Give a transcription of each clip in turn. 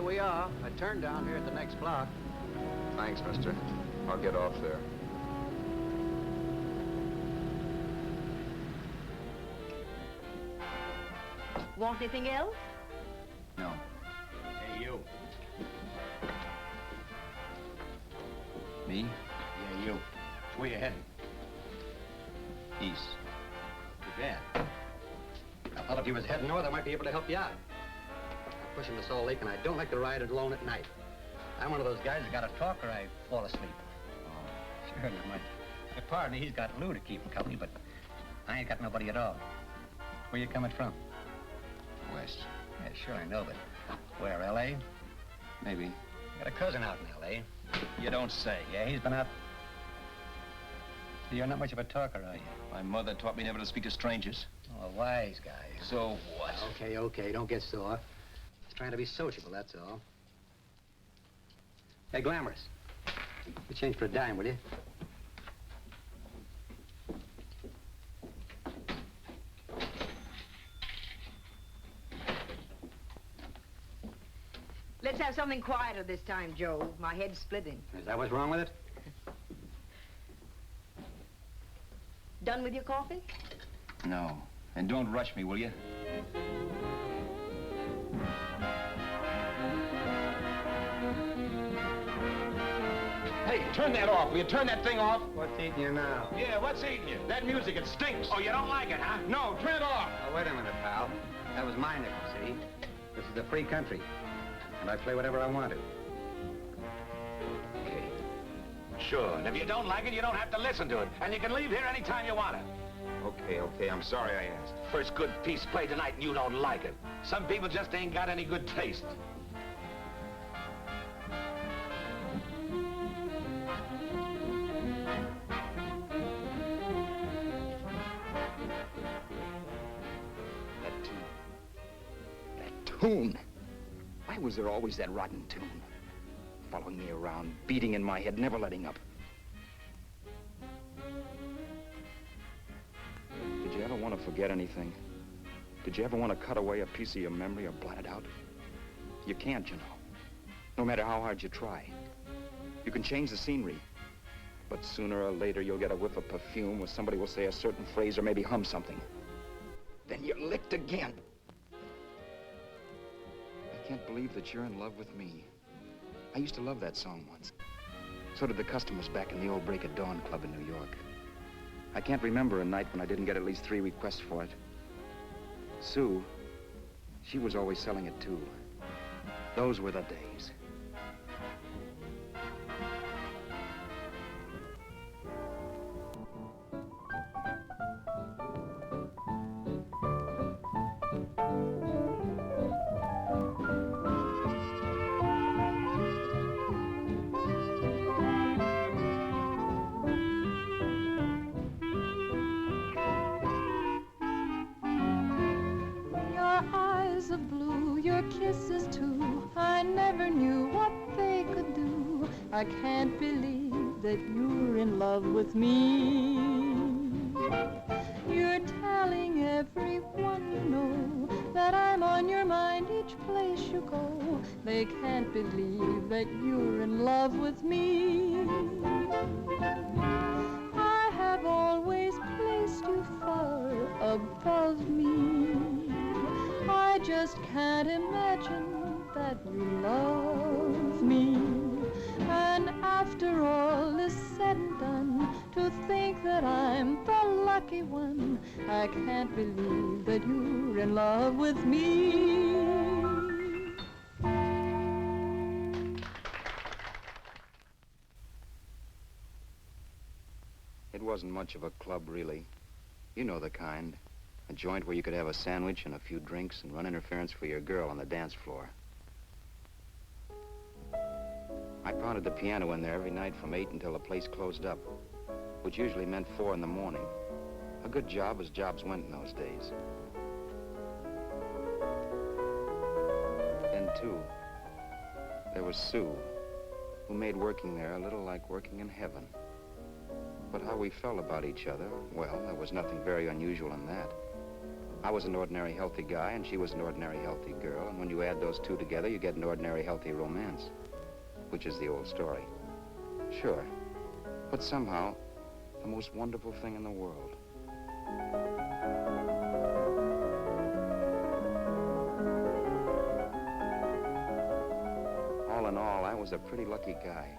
we are. I turned down here at the next block. Thanks, mister. I'll get off there. Want anything else? No. Hey, you. Me? Yeah, you. Where you heading? East. Too bad. I thought if you was heading north, I might be able to help you out. I'm pushing to Salt Lake, and I don't like to ride it alone at night. I'm one of those guys that got to talk or I fall asleep. Oh, sure, now my partner, he's got Lou to keep him company, but I ain't got nobody at all. Where you coming from? West. Yeah, sure, I know, but where, L.A.? Maybe. Got a cousin out in L.A. You don't say. Yeah, he's been out. You're not much of a talker, are you? My mother taught me never to speak to strangers. Oh, a wise guy. So what? Okay, don't get sore. Just trying to be sociable, that's all. Hey, Glamorous. You change for a dime, will you? Let's have something quieter this time, Joe. My head's splitting. Is that what's wrong with it? Done with your coffee? No. And don't rush me, will you? Hey, turn that off. Will you turn that thing off? What's eating you now? Yeah, what's eating you? That music, it stinks. Oh, you don't like it, huh? No, turn it off. Oh, wait a minute, pal. That was my nickel, see? This is a free country, and I play whatever I want to. Okay. Sure, and if you don't like it, you don't have to listen to it. And you can leave here anytime you want to. Okay, I'm sorry I asked. First good piece played tonight and you don't like it. Some people just ain't got any good taste. That tune. Why was there always that rotten tune? Following me around, beating in my head, never letting up. Did you ever want to forget anything? Did you ever want to cut away a piece of your memory or blot it out? You can't, you know. No matter how hard you try. You can change the scenery, but sooner or later you'll get a whiff of perfume or somebody will say a certain phrase or maybe hum something. Then you're licked again. I can't believe that you're in love with me. I used to love that song once. So did the customers back in the old Break of Dawn Club in New York. I can't remember a night when I didn't get at least 3 requests for it. Sue, she was always selling it too. Those were the days. Kisses too, I never knew what they could do. I can't believe that you're in love with me. You're telling everyone you know that I'm on your mind each place you go. They can't believe that you're in love with me. I have always placed you far above me. I just can't imagine that you love me. And after all is said and done, to think that I'm the lucky one, I can't believe that you're in love with me. It wasn't much of a club, really. You know the kind. A joint where you could have a sandwich and a few drinks and run interference for your girl on the dance floor. I pounded the piano in there every night from 8 until the place closed up, which usually meant 4 in the morning. A good job as jobs went in those days. Then, too, there was Sue, who made working there a little like working in heaven. But how we felt about each other, well, there was nothing very unusual in that. I was an ordinary healthy guy, and she was an ordinary healthy girl, and when you add those two together, you get an ordinary healthy romance, which is the old story. Sure, but somehow, the most wonderful thing in the world. All in all, I was a pretty lucky guy.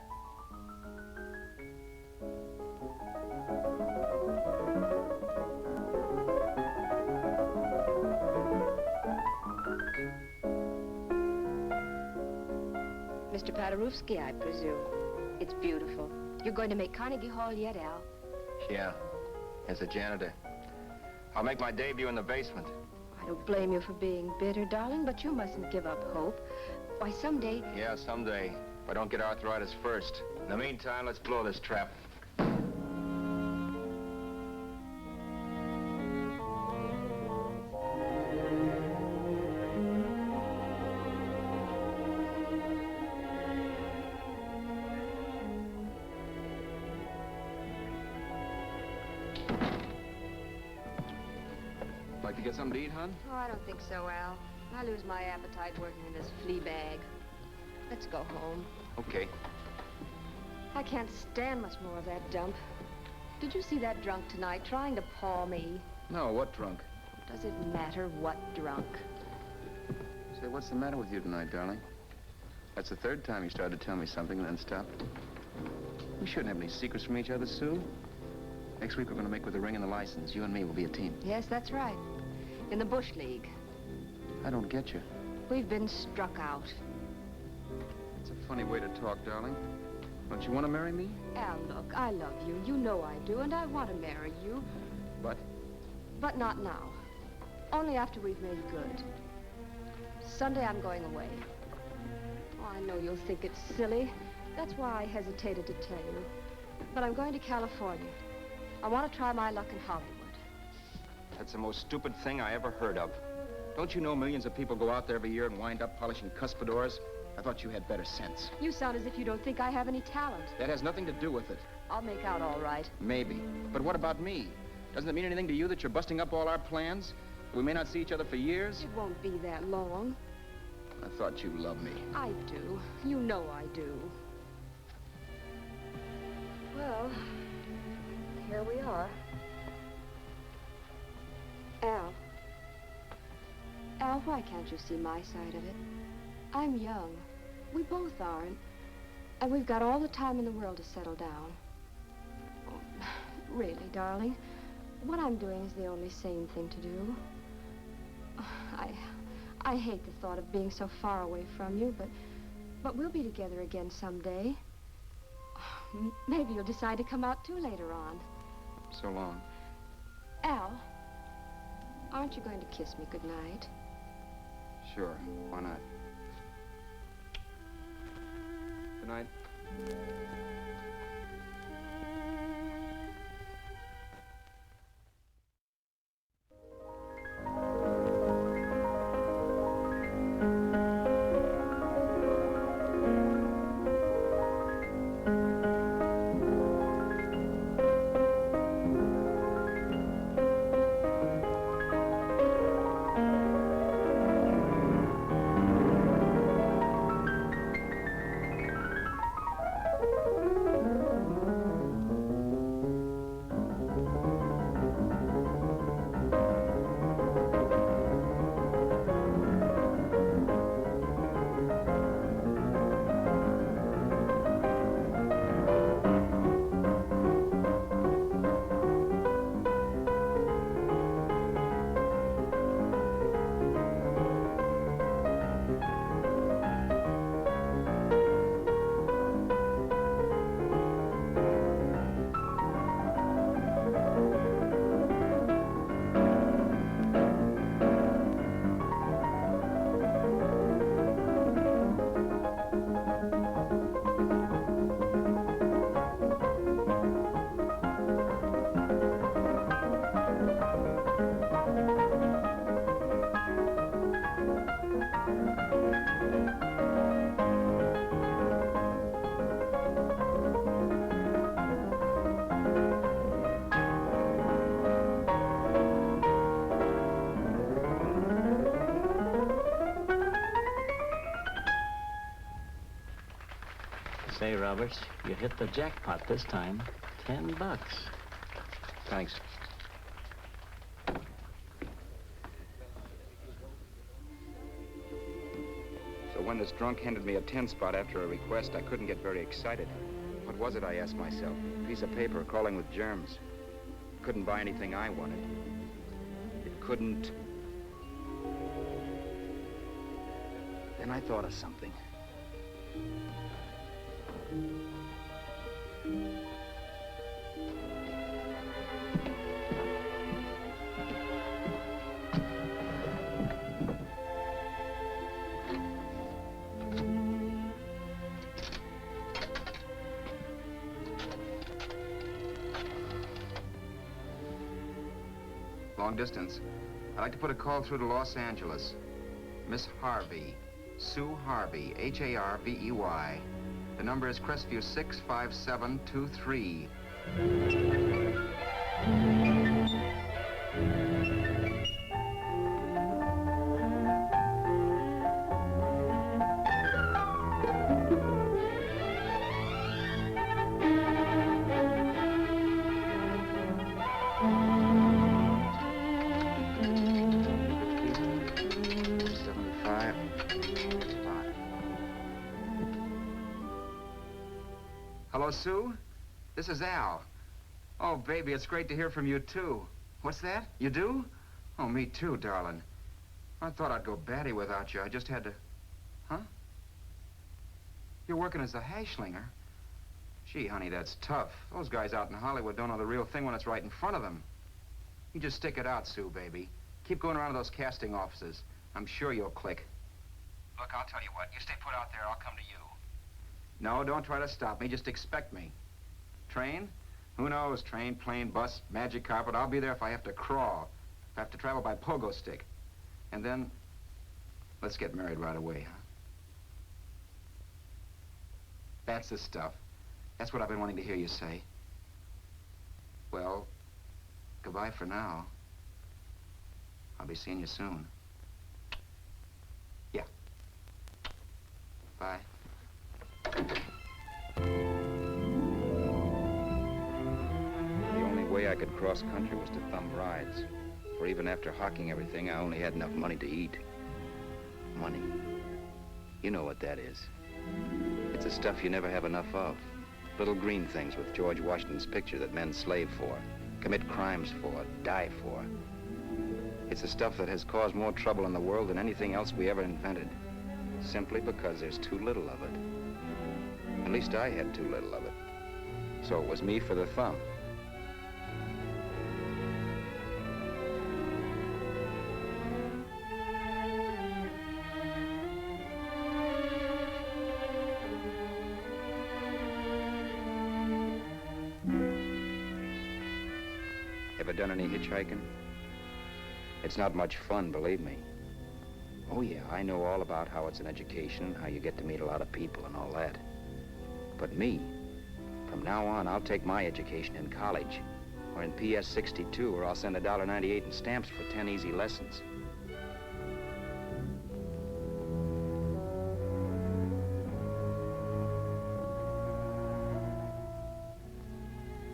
Mr. Paderewski, I presume. It's beautiful. You're going to make Carnegie Hall yet, Al? Yeah, as a janitor. I'll make my debut in the basement. I don't blame you for being bitter, darling, but you mustn't give up hope. Why, someday... Yeah, someday. If I don't get arthritis first. In the meantime, let's blow this trap. Like to get something to eat, hon? Oh, I don't think so, Al. I lose my appetite working in this flea bag. Let's go home. Okay. I can't stand much more of that dump. Did you see that drunk tonight trying to paw me? No, what drunk? Does it matter what drunk? Say, what's the matter with you tonight, darling? That's the third time you started to tell me something and then stopped. We shouldn't have any secrets from each other, Sue. Next week, we're going to make with the ring and the license. You and me will be a team. Yes, that's right. In the Bush League. I don't get you. We've been struck out. It's a funny way to talk, darling. Don't you want to marry me? Al, look, I love you. You know I do, and I want to marry you. But? But not now. Only after we've made good. Sunday, I'm going away. Oh, I know you'll think it's silly. That's why I hesitated to tell you. But I'm going to California. I want to try my luck in Hollywood. That's the most stupid thing I ever heard of. Don't you know millions of people go out there every year and wind up polishing cuspidors? I thought you had better sense. You sound as if you don't think I have any talent. That has nothing to do with it. I'll make out all right. Maybe. But what about me? Doesn't it mean anything to you that you're busting up all our plans? We may not see each other for years? It won't be that long. I thought you loved me. I do. You know I do. Well, here we are. Al. Al, why can't you see my side of it? I'm young. We both are, and we've got all the time in the world to settle down. Oh, really, darling, what I'm doing is the only sane thing to do. I hate the thought of being so far away from you, but we'll be together again someday. Maybe you'll decide to come out too later on. So long. Al, aren't you going to kiss me goodnight? Sure, why not? Good night. Say, Roberts, you hit the jackpot this time. $10. Thanks. So when this drunk handed me a 10 spot after a request, I couldn't get very excited. What was it, I asked myself? A piece of paper crawling with germs. It couldn't buy anything I wanted. It couldn't... Then I thought of something. Long distance. I'd like to put a call through to Los Angeles. Miss Harvey. Sue Harvey, Harvey. The number is Crestview 65723. Hello, Sue? This is Al. Oh, baby, it's great to hear from you, too. What's that? You do? Oh, me too, darling. I thought I'd go batty without you. I just had to... Huh? You're working as a hashlinger? Gee, honey, that's tough. Those guys out in Hollywood don't know the real thing when it's right in front of them. You just stick it out, Sue, baby. Keep going around to those casting offices. I'm sure you'll click. Look, I'll tell you what. You stay put out there, I'll come to you. No, don't try to stop me. Just expect me. Train? Who knows? Train, plane, bus, magic carpet. I'll be there if I have to crawl. If I have to travel by pogo stick. And then, let's get married right away, huh? That's the stuff. That's what I've been wanting to hear you say. Well, goodbye for now. I'll be seeing you soon. Yeah. Bye. The only way I could cross country was to thumb rides. For even after hawking everything, I only had enough money to eat. Money. You know what that is. It's the stuff you never have enough of. Little green things with George Washington's picture that men slave for, commit crimes for, die for. It's the stuff that has caused more trouble in the world than anything else we ever invented. Simply because there's too little of it. At least I had too little of it. So it was me for the thumb. Ever done any hitchhiking? It's not much fun, believe me. Oh yeah, I know all about how it's an education, how you get to meet a lot of people and all that. But me, from now on, I'll take my education in college, or in PS 62, or I'll send $1.98 in stamps for 10 easy lessons.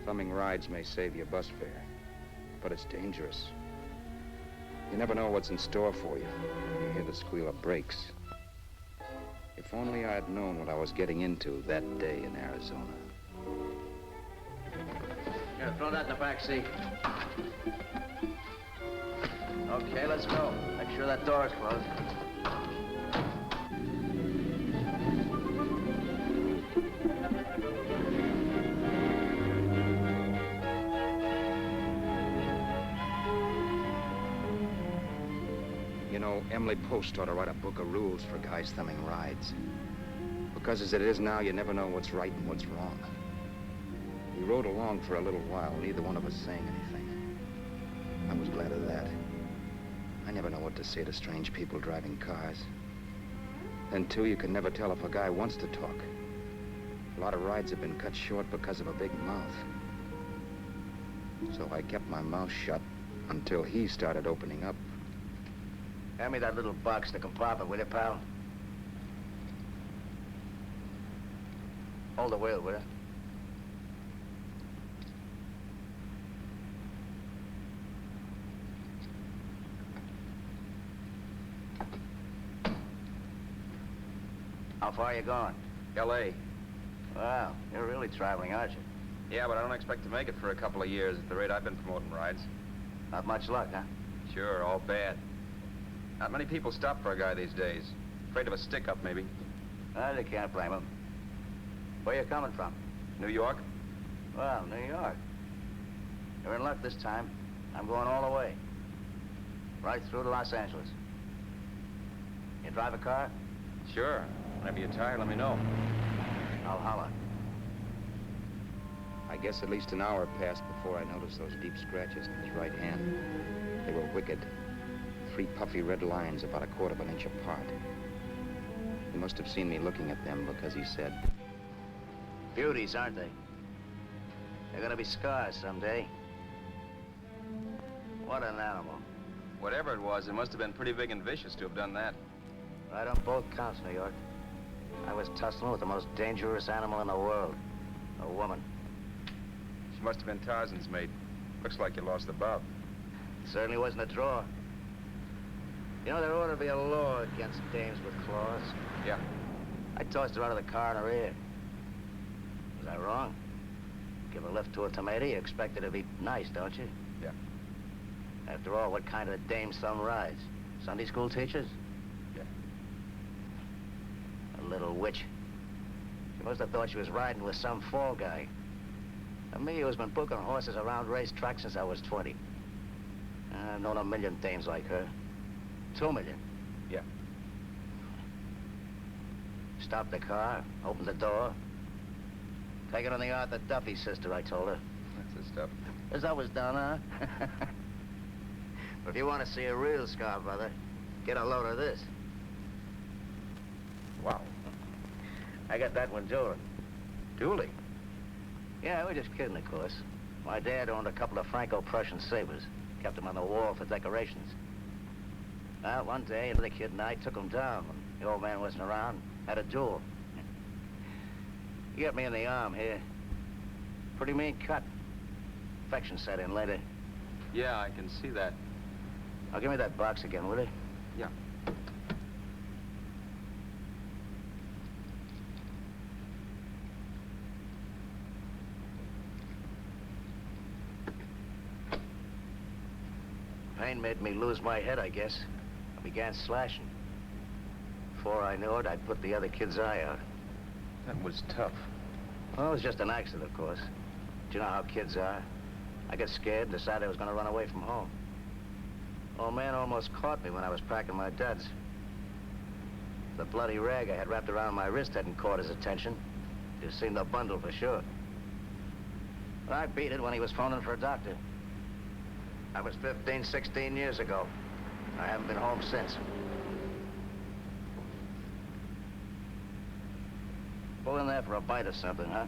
Thumbing rides may save your bus fare, but it's dangerous. You never know what's in store for you. You hear the squeal of brakes. If only I had known what I was getting into that day in Arizona. Here, throw that in the back seat. Okay, let's go. Make sure that door's closed. You know, Emily Post ought to write a book of rules for guys thumbing rides. Because as it is now, you never know what's right and what's wrong. We rode along for a little while, neither one of us saying anything. I was glad of that. I never know what to say to strange people driving cars. Then, too, you can never tell if a guy wants to talk. A lot of rides have been cut short because of a big mouth. So I kept my mouth shut until he started opening up. Hand me that little box, the compartment, will you, pal? Hold the wheel, will you? How far are you going? L.A. Wow, you're really traveling, aren't you? Yeah, but I don't expect to make it for a couple of years at the rate I've been promoting rides. Not much luck, huh? Sure, all bad. Not many people stop for a guy these days. Afraid of a stick-up, maybe. Well, you can't blame him. Where you coming from? New York? Well, New York. You're in luck this time. I'm going all the way. Right through to Los Angeles. You drive a car? Sure. Whenever you're tired, let me know. I'll holler. I guess at least an hour passed before I noticed those deep scratches in his right hand. They were wicked. 3 puffy red lines about a quarter of an inch apart. He must have seen me looking at them because he said, Beauties, aren't they? They're gonna be scars someday. What an animal. Whatever it was, it must have been pretty big and vicious to have done that. Right on both counts, New York. I was tussling with the most dangerous animal in the world. A woman. She must have been Tarzan's mate. Looks like you lost the bout. Certainly wasn't a draw. You know, there ought to be a law against dames with claws. Yeah. I tossed her out of the car in her ear. Was I wrong? Give a lift to a tomato, you expect her to be nice, don't you? Yeah. After all, what kind of a dame son rides? Sunday school teachers? Yeah. A little witch. She must have thought she was riding with some fall guy. And me, who's been booking horses around racetracks since I was 20. I've known a million dames like her. 2 million. Yeah. Stopped the car, opened the door. Take it on the Arthur Duffy sister, I told her. That's the stuff. As I was done, huh? But if you want to see a real scar, brother, get a load of this. Wow. I got that one dueling. Dueling? Yeah, we're just kidding, of course. My dad owned a couple of Franco-Prussian sabers. Kept them on the wall for decorations. Well, one day, the kid and I took them down when the old man wasn't around. Had a duel. He got me in the arm here. Pretty mean cut. Infection set in later. Yeah, I can see that. Now, give me that box again, will you? Yeah. Pain made me lose my head, I guess. I began slashing. Before I knew it, I'd put the other kid's eye out. That was tough. Well, it was just an accident, of course. But you know how kids are. I got scared and decided I was going to run away from home. Old man almost caught me when I was packing my duds. The bloody rag I had wrapped around my wrist hadn't caught his attention. You've seen the bundle for sure. But I beat it when he was phoning for a doctor. That was 15, 16 years ago. I haven't been home since. Pull in there for a bite or something, huh?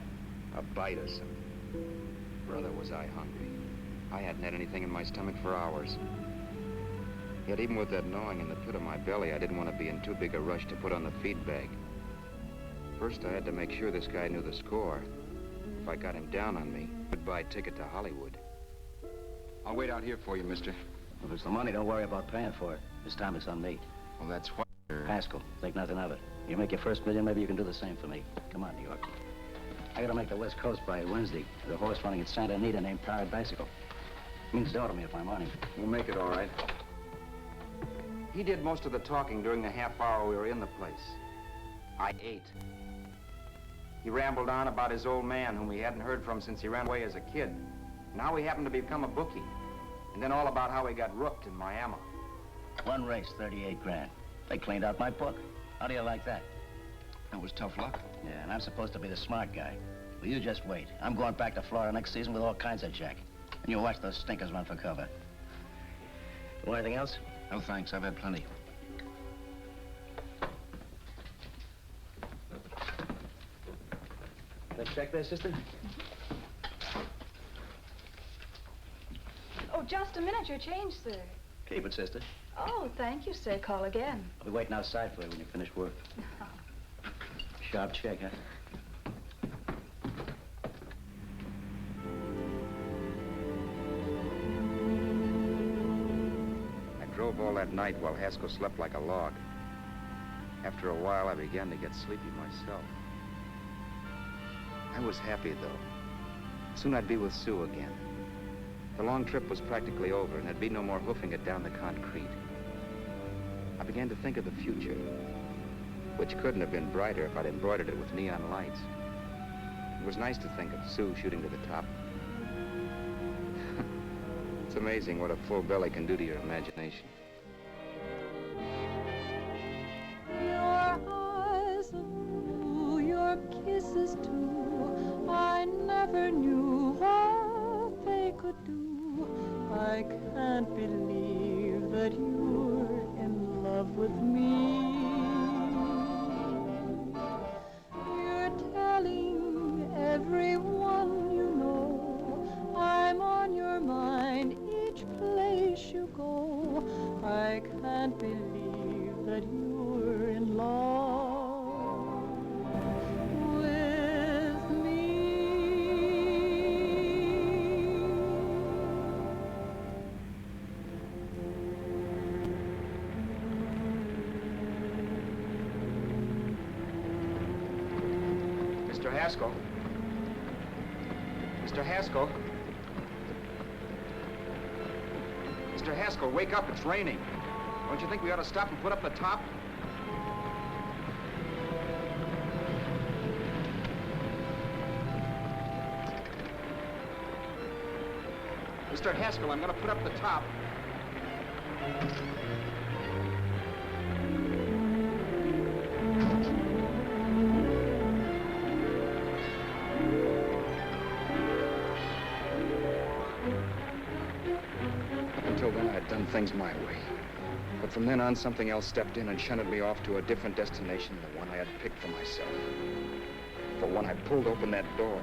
a bite or something. Brother, was I hungry. I hadn't had anything in my stomach for hours. Yet even with that gnawing in the pit of my belly, I didn't want to be in too big a rush to put on the feed bag. First, I had to make sure this guy knew the score. If I got him down on me, goodbye ticket to Hollywood. I'll wait out here for you, mister. If it's the money, don't worry about paying for it. This time it's on me. Well, that's what... Pascal, think nothing of it. You make your first million, maybe you can do the same for me. Come on, New York. I gotta make the West Coast by Wednesday. There's a horse running at Santa Anita named Pirate Bicycle. Means dough to me if I'm on him. We'll make it all right. He did most of the talking during the half hour we were in the place. I ate. He rambled on about his old man, whom he hadn't heard from since he ran away as a kid. And how he happened to become a bookie. And then all about how he got rooked in Miami. One race, 38 grand. They cleaned out my book. How do you like that? That was tough luck. Yeah, and I'm supposed to be the smart guy. Well, you just wait. I'm going back to Florida next season with all kinds of jack. And you'll watch those stinkers run for cover. Want anything else? No, thanks. I've had plenty. Let's check there, sister. Oh, just a minute. Your change, sir. Keep it, sister. Oh, thank you, sir. Call again. I'll be waiting outside for you when you finish work. Sharp check, huh? drove all that night while Haskell slept like a log. After a while, I began to get sleepy myself. I was happy, though. Soon I'd be with Sue again. The long trip was practically over, and there'd be no more hoofing it down the concrete. I began to think of the future, which couldn't have been brighter if I'd embroidered it with neon lights. It was nice to think of Sue shooting to the top. It's amazing what a full belly can do to your imagination. Your eyes are blue, your kisses too. I never knew what they could do. I can't believe that you're in love with me. You're telling everyone you know I'm on your mind each place you go. I can't believe that you're in love with me. Mr. Haskell? Mr. Haskell? Mr. Haskell, wake up, it's raining. Don't you think we ought to stop and put up the top? Mr. Haskell, I'm gonna put up the top. Until then, I had done things my way. But from then on, something else stepped in and shunted me off to a different destination than the one I had picked for myself. For when I pulled open that door...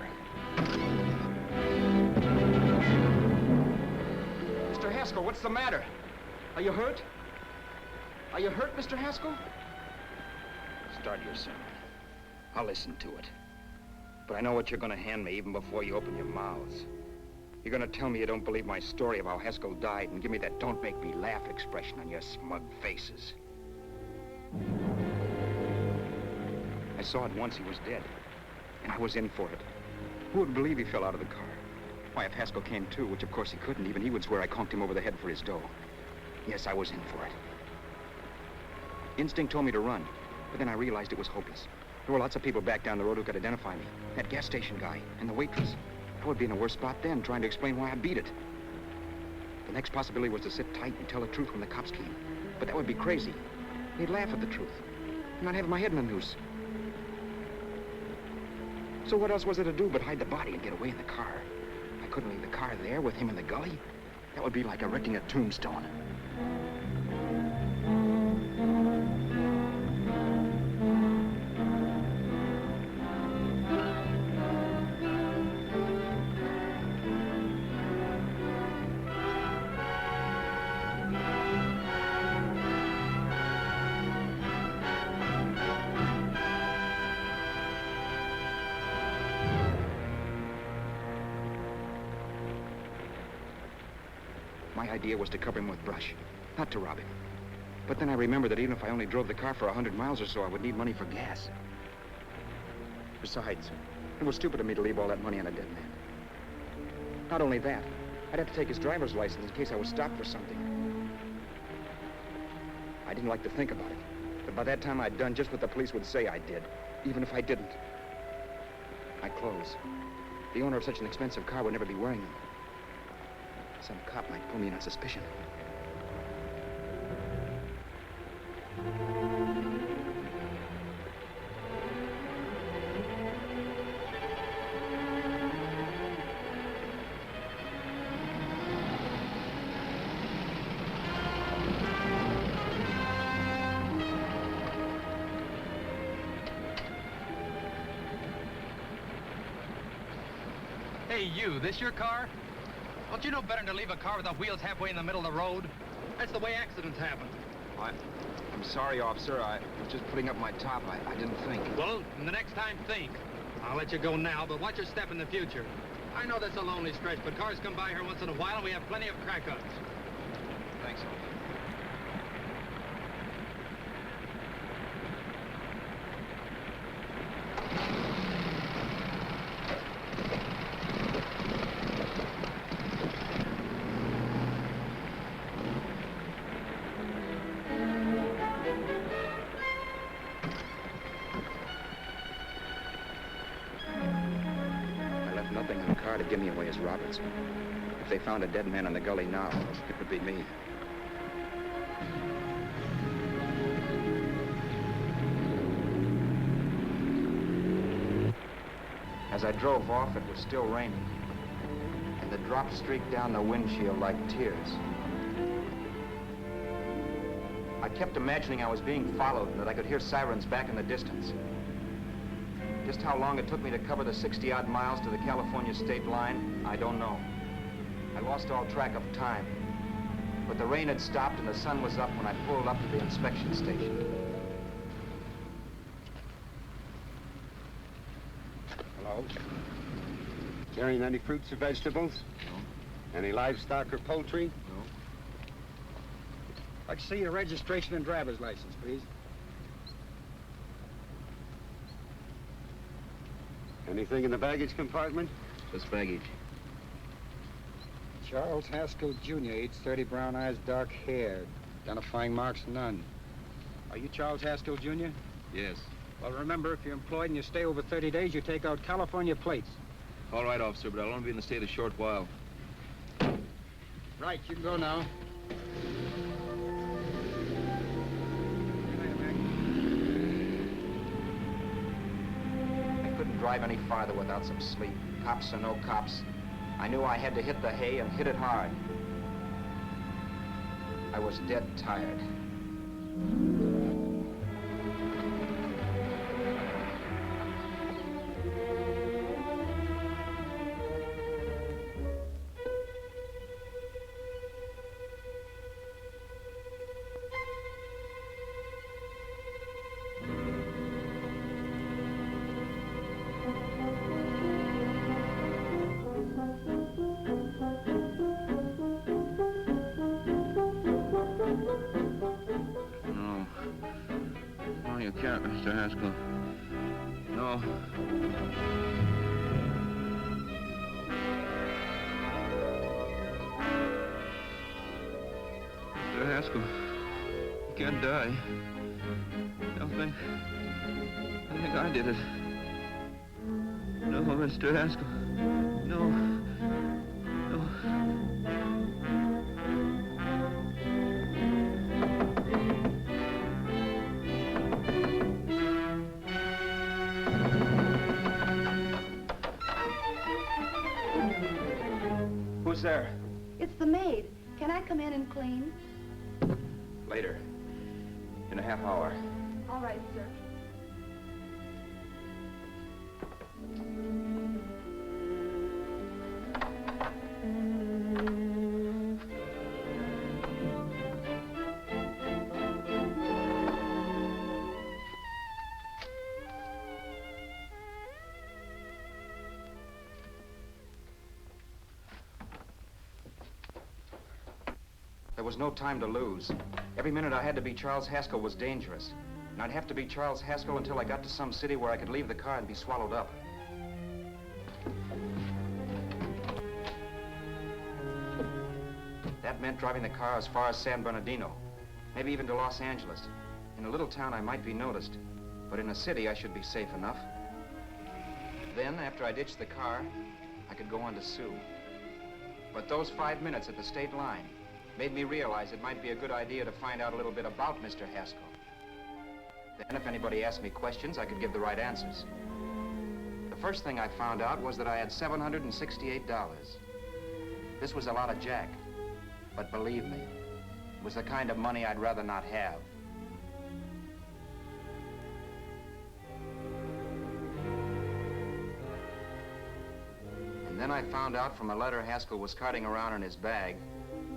Mr. Haskell, what's the matter? Are you hurt? Are you hurt, Mr. Haskell? Start your sermon. I'll listen to it. But I know what you're gonna hand me even before you open your mouths. You're gonna tell me you don't believe my story of how Haskell died and give me that don't make me laugh expression on your smug faces. I saw at once he was dead, and I was in for it. Who would believe he fell out of the car? Why, if Haskell came too, which of course he couldn't, even he would swear I conked him over the head for his dough. Yes, I was in for it. Instinct told me to run, but then I realized it was hopeless. There were lots of people back down the road who could identify me. That gas station guy and the waitress. I would be in a worse spot then, trying to explain why I beat it. The next possibility was to sit tight and tell the truth when the cops came. But that would be crazy. They'd laugh at the truth. And I'd have my head in a noose. So what else was there to do but hide the body and get away in the car? I couldn't leave the car there with him in the gully. That would be like erecting a tombstone. My idea was to cover him with brush, not to rob him. But then I remembered that even if I only drove the car for 100 miles or so, I would need money for gas. Besides, it was stupid of me to leave all that money on a dead man. Not only that, I'd have to take his driver's license in case I was stopped for something. I didn't like to think about it, but by that time I'd done just what the police would say I did, even if I didn't. My clothes. The owner of such an expensive car would never be wearing them. Some cop might pull me in on suspicion. Hey, you, this your car? Don't you know better than to leave a car with the wheels halfway in the middle of the road? That's the way accidents happen. I'm sorry, officer. I was just putting up my top. I didn't think. Well, the next time, think. I'll let you go now, but watch your step in the future. I know that's a lonely stretch, but cars come by here once in a while, and we have plenty of crack-ups. Thanks, officer. could give me away as Roberts. If they found a dead man in the gully now, it would be me. As I drove off, it was still raining, and the drops streaked down the windshield like tears. I kept imagining I was being followed and that I could hear sirens back in the distance. Just how long it took me to cover the 60-odd miles to the California state line, I don't know. I lost all track of time. But the rain had stopped and the sun was up when I pulled up to the inspection station. Hello? Carrying any fruits or vegetables? No. Any livestock or poultry? No. I'd like to see your registration and driver's license, please. Anything in the baggage compartment? Just baggage. Charles Haskell, Jr., age 30, brown eyes, dark hair. Identifying marks, none. Are you Charles Haskell, Jr.? Yes. Well, remember, if you're employed and you stay over 30 days, you take out California plates. All right, officer, but I'll only be in the state a short while. Right, you can go now. I couldn't drive any farther without some sleep. Cops or no cops, I knew I had to hit the hay and hit it hard. I was dead tired. You can't, Mr. Haskell. No. Mr. Haskell, you can't die. I think I did it. No, Mr. Haskell. No. No. Who's there? It's the maid. Can I come in and clean? Later. In a half hour. All right, sir. There was no time to lose. Every minute I had to be Charles Haskell was dangerous. And I'd have to be Charles Haskell until I got to some city where I could leave the car and be swallowed up. That meant driving the car as far as San Bernardino, maybe even to Los Angeles. In a little town, I might be noticed, but in a city, I should be safe enough. Then, after I ditched the car, I could go on to Sue. But those 5 minutes at the state line made me realize it might be a good idea to find out a little bit about Mr. Haskell. Then, if anybody asked me questions, I could give the right answers. The first thing I found out was that I had $768. This was a lot of jack, but believe me, it was the kind of money I'd rather not have. And then I found out from a letter Haskell was carting around in his bag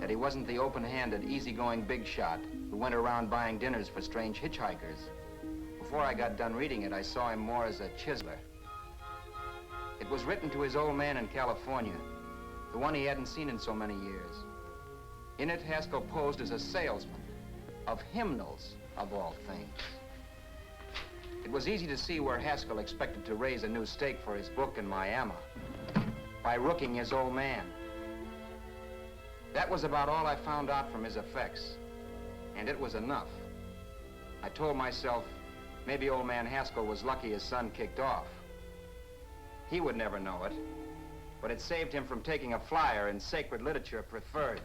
that he wasn't the open-handed, easygoing big shot who went around buying dinners for strange hitchhikers. Before I got done reading it, I saw him more as a chiseler. It was written to his old man in California, the one he hadn't seen in so many years. In it, Haskell posed as a salesman of hymnals, of all things. It was easy to see where Haskell expected to raise a new stake for his book in Miami by rooking his old man. That was about all I found out from his effects, and it was enough. I told myself, maybe old man Haskell was lucky his son kicked off. He would never know it, but it saved him from taking a flyer in sacred literature preferred.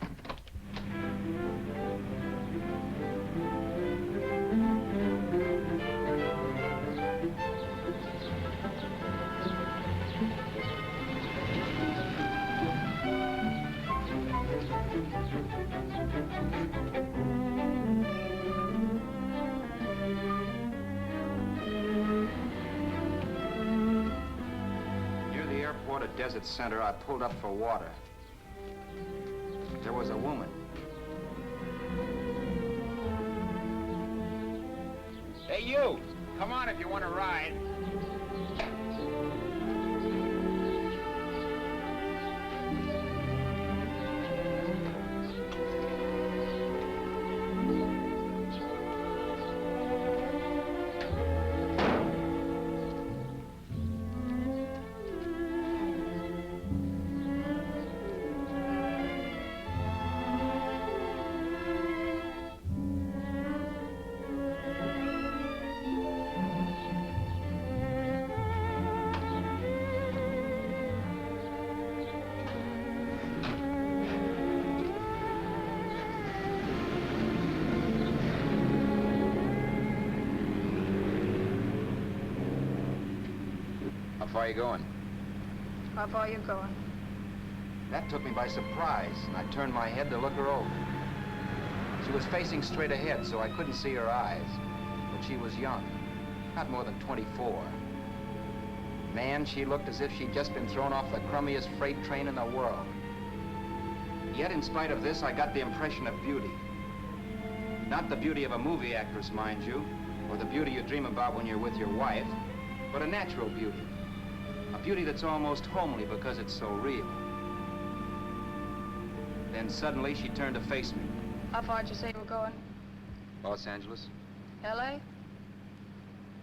At Desert Center, I pulled up for water. There was a woman. Hey, you! Come on if you want to ride. How far are you going? How far are you going? That took me by surprise, and I turned my head to look her over. She was facing straight ahead, so I couldn't see her eyes. But she was young, not more than 24. Man, she looked as if she'd just been thrown off the crummiest freight train in the world. Yet, in spite of this, I got the impression of beauty. Not the beauty of a movie actress, mind you, or the beauty you dream about when you're with your wife, but a natural beauty. A beauty that's almost homely because it's so real. Then suddenly she turned to face me. How far did you say you were going? Los Angeles? L.A.?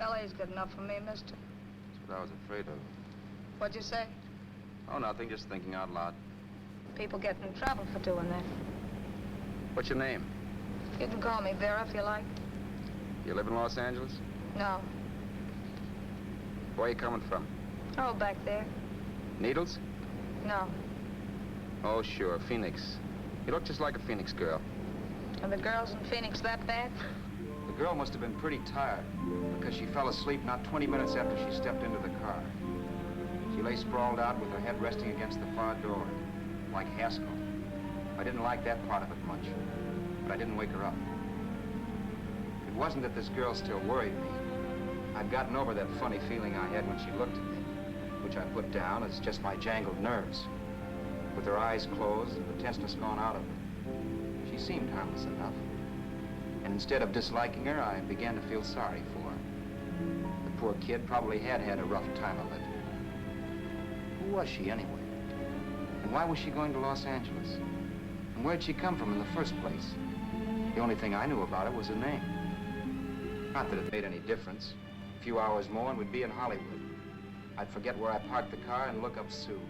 L.A.'s good enough for me, mister. That's what I was afraid of. What'd you say? Oh, nothing, just thinking out loud. People get in trouble for doing that. What's your name? You can call me Vera if you like. You live in Los Angeles? No. Where are you coming from? Oh, back there. Needles? No. Oh, sure, Phoenix. You look just like a Phoenix girl. Are the girls in Phoenix that bad? The girl must have been pretty tired, because she fell asleep not 20 minutes after she stepped into the car. She lay sprawled out with her head resting against the far door, like Haskell. I didn't like that part of it much, but I didn't wake her up. It wasn't that this girl still worried me. I'd gotten over that funny feeling I had when she looked at me, which I put down as just my jangled nerves. With her eyes closed and the tenseness gone out of her, she seemed harmless enough. And instead of disliking her, I began to feel sorry for her. The poor kid probably had had a rough time of it. Who was she anyway? And why was she going to Los Angeles? And where'd she come from in the first place? The only thing I knew about her was her name. Not that it made any difference. A few hours more and we'd be in Hollywood. I'd forget where I parked the car and look up Sue.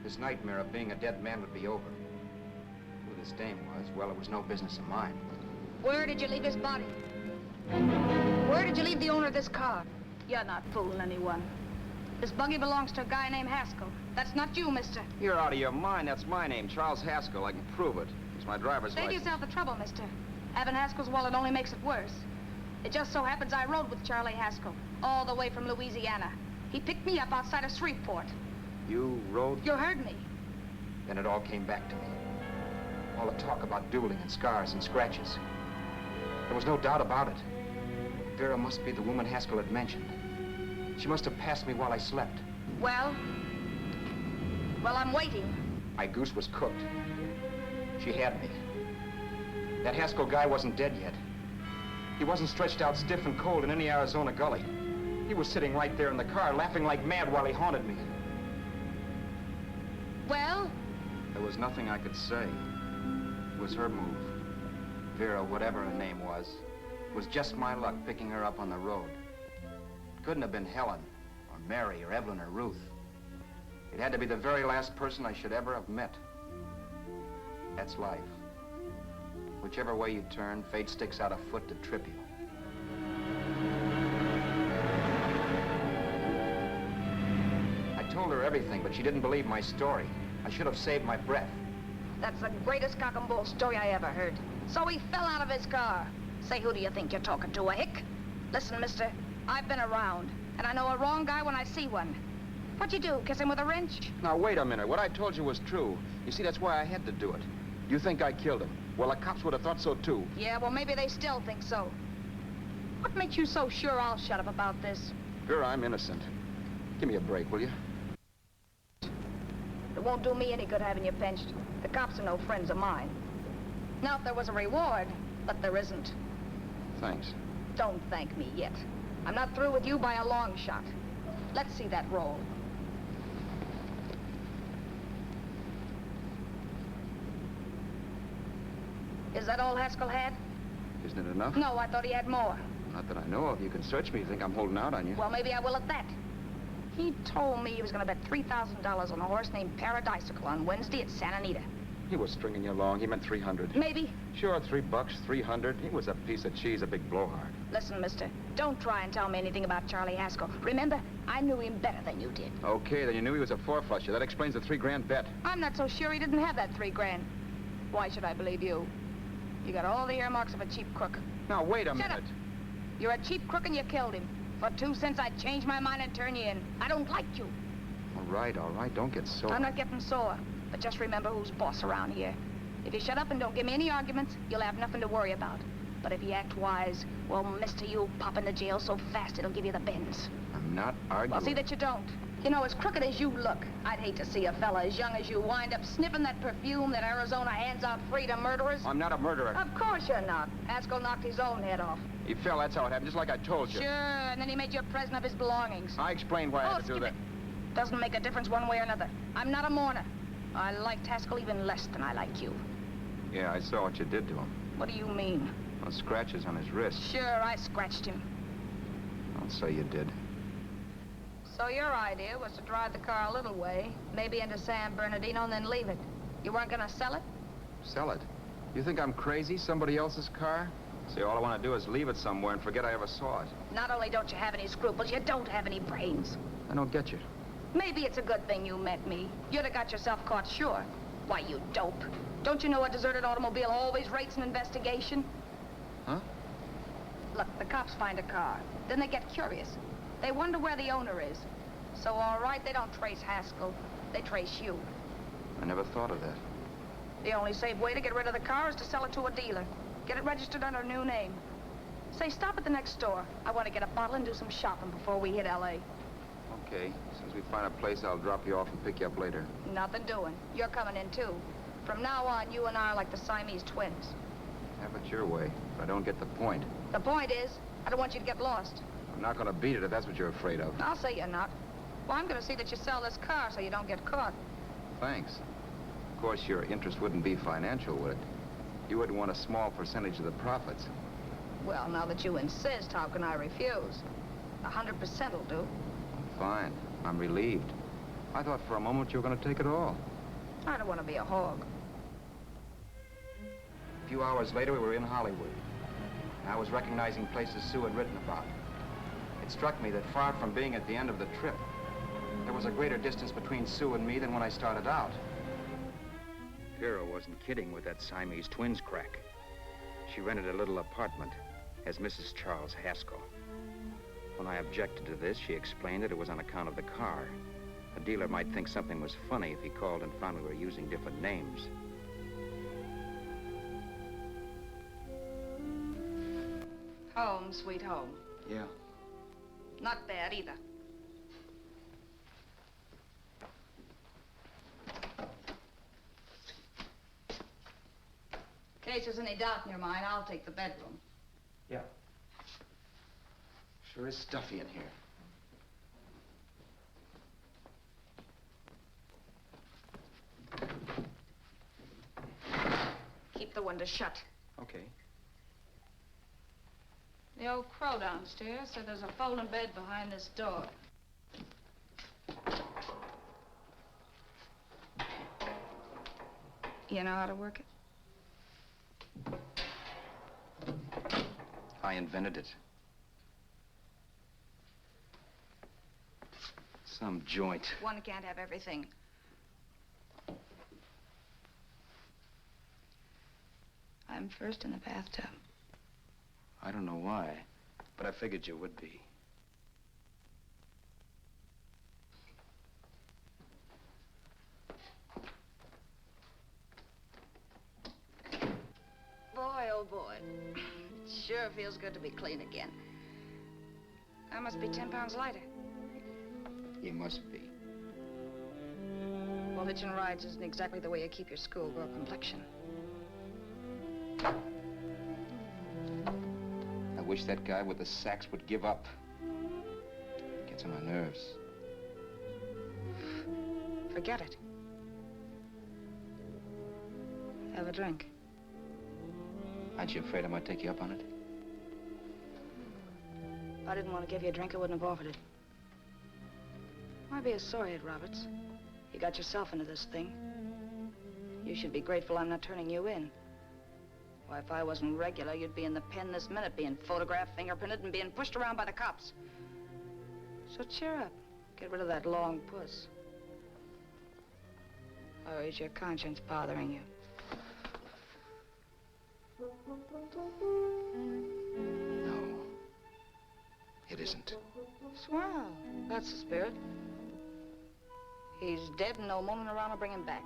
This nightmare of being a dead man would be over. Who this dame was, well, it was no business of mine. Where did you leave his body? Where did you leave the owner of this car? You're not fooling anyone. This buggy belongs to a guy named Haskell. That's not you, mister. You're out of your mind. That's my name, Charles Haskell. I can prove it. It's my driver's Save license. yourself the trouble, mister. Having Haskell's wallet only makes it worse. It just so happens I rode with Charlie Haskell, all the way from Louisiana. He picked me up outside of Shreveport. You rode? You heard me. Then it all came back to me. All the talk about dueling and scars and scratches. There was no doubt about it. Vera must be the woman Haskell had mentioned. She must have passed me while I slept. Well, I'm waiting. My goose was cooked. She had me. That Haskell guy wasn't dead yet. He wasn't stretched out stiff and cold in any Arizona gully. He was sitting right there in the car, laughing like mad while he haunted me. Well? There was nothing I could say. It was her move. Vera, whatever her name was just my luck picking her up on the road. It couldn't have been Helen, or Mary, or Evelyn, or Ruth. It had to be the very last person I should ever have met. That's life. Whichever way you turn, fate sticks out a foot to trip you. I told her everything, but she didn't believe my story. I should have saved my breath. That's the greatest cock and bull story I ever heard. So he fell out of his car. Say, who do you think you're talking to, a hick? Listen, mister, I've been around, and I know a wrong guy when I see one. What'd you do, kiss him with a wrench? Now, wait a minute. What I told you was true. You see, that's why I had to do it. You think I killed him. Well, the cops would have thought so, too. Yeah, well, maybe they still think so. What makes you so sure I'll shut up about this? Vera, I'm innocent. Give me a break, will you? It won't do me any good having you pinched. The cops are no friends of mine. Now, if there was a reward, but there isn't. Thanks. Don't thank me yet. I'm not through with you by a long shot. Let's see that roll. Is that all Haskell had? Isn't it enough? No, I thought he had more. Not that I know of. You can search me. You think I'm holding out on you? Well, maybe I will at that. He told me he was going to bet $3,000 on a horse named Paradisical on Wednesday at Santa Anita. He was stringing you along. He meant 300. Maybe. Sure, $3, 300. He was a piece of cheese, a big blowhard. Listen, mister, don't try and tell me anything about Charlie Haskell. Remember, I knew him better than you did. Okay, then you knew he was a four-flusher. That explains the $3 bet. I'm not so sure he didn't have that $3,000. Why should I believe you? You got all the earmarks of a cheap crook. Now, wait a Shut minute. up. You're a cheap crook and you killed him. For 2 cents, I'd change my mind and turn you in. I don't like you. All right. Don't get sore. I'm not getting sore, but just remember who's boss around here. If you shut up and don't give me any arguments, you'll have nothing to worry about. But if you act wise, well, mister, you'll pop into jail so fast it'll give you the bends. I'm not arguing. Well, see that you don't. You know, as crooked as you look, I'd hate to see a fella as young as you wind up sniffing that perfume that Arizona hands out free to murderers. I'm not a murderer. Of course you're not. Haskell knocked his own head off. He fell, that's how it happened, just like I told you. Sure, and then he made you a present of his belongings. I explained why I had to do that. Doesn't make a difference one way or another. I'm not a mourner. I liked Haskell even less than I like you. Yeah, I saw what you did to him. What do you mean? Well, scratches on his wrist. Sure, I scratched him. I'll say you did. So your idea was to drive the car a little way, maybe into San Bernardino, and then leave it. You weren't gonna sell it? Sell it? You think I'm crazy? Somebody else's car? See, all I want to do is leave it somewhere and forget I ever saw it. Not only don't you have any scruples, you don't have any brains. I don't get you. Maybe it's a good thing you met me. You'd have got yourself caught, sure. Why, you dope. Don't you know a deserted automobile always rates an investigation? Huh? Look, the cops find a car. Then they get curious. They wonder where the owner is. So, all right, they don't trace Haskell. They trace you. I never thought of that. The only safe way to get rid of the car is to sell it to a dealer. Get it registered under a new name. Say, stop at the next store. I want to get a bottle and do some shopping before we hit L.A. Okay. As soon as we find a place, I'll drop you off and pick you up later. Nothing doing. You're coming in, too. From now on, you and I are like the Siamese twins. Have it your way, but I don't get the point. The point is, I don't want you to get lost. I'm not going to beat it if that's what you're afraid of. I'll say you're not. Well, I'm going to see that you sell this car so you don't get caught. Thanks. Of course, your interest wouldn't be financial, would it? You wouldn't want a small percentage of the profits. Well, now that you insist, how can I refuse? 100% will do. Fine. I'm relieved. I thought for a moment you were going to take it all. I don't want to be a hog. A few hours later, we were in Hollywood. I was recognizing places Sue had written about. It struck me that far from being at the end of the trip, there was a greater distance between Sue and me than when I started out. Vera wasn't kidding with that Siamese twins crack. She rented a little apartment as Mrs. Charles Haskell. When I objected to this, she explained that it was on account of the car. A dealer might think something was funny if he called and found we were using different names. Home, sweet home. Yeah. Not bad, either. In case there's any doubt in your mind, I'll take the bedroom. Yeah. Sure is stuffy in here. Keep the window shut. Okay. The old crow downstairs said there's a folding bed behind this door. You know how to work it? I invented it. Some joint. One can't have everything. I'm first in the bathtub. I don't know why, but I figured you would be. Boy, oh boy. It sure feels good to be clean again. I must be 10 pounds lighter. You must be. Well, hitching rides isn't exactly the way you keep your schoolgirl complexion. I wish that guy with the sax would give up. Gets on my nerves. Forget it. Have a drink. Aren't you afraid I might take you up on it? If I didn't want to give you a drink, I wouldn't have offered it. Why be a sorehead, Roberts? You got yourself into this thing. You should be grateful I'm not turning you in. Why, if I wasn't regular, you'd be in the pen this minute, being photographed, fingerprinted, and being pushed around by the cops. So cheer up. Get rid of that long puss. Or is your conscience bothering you? No, it isn't. Swell. That's the spirit. He's dead and no moaning around will bring him back.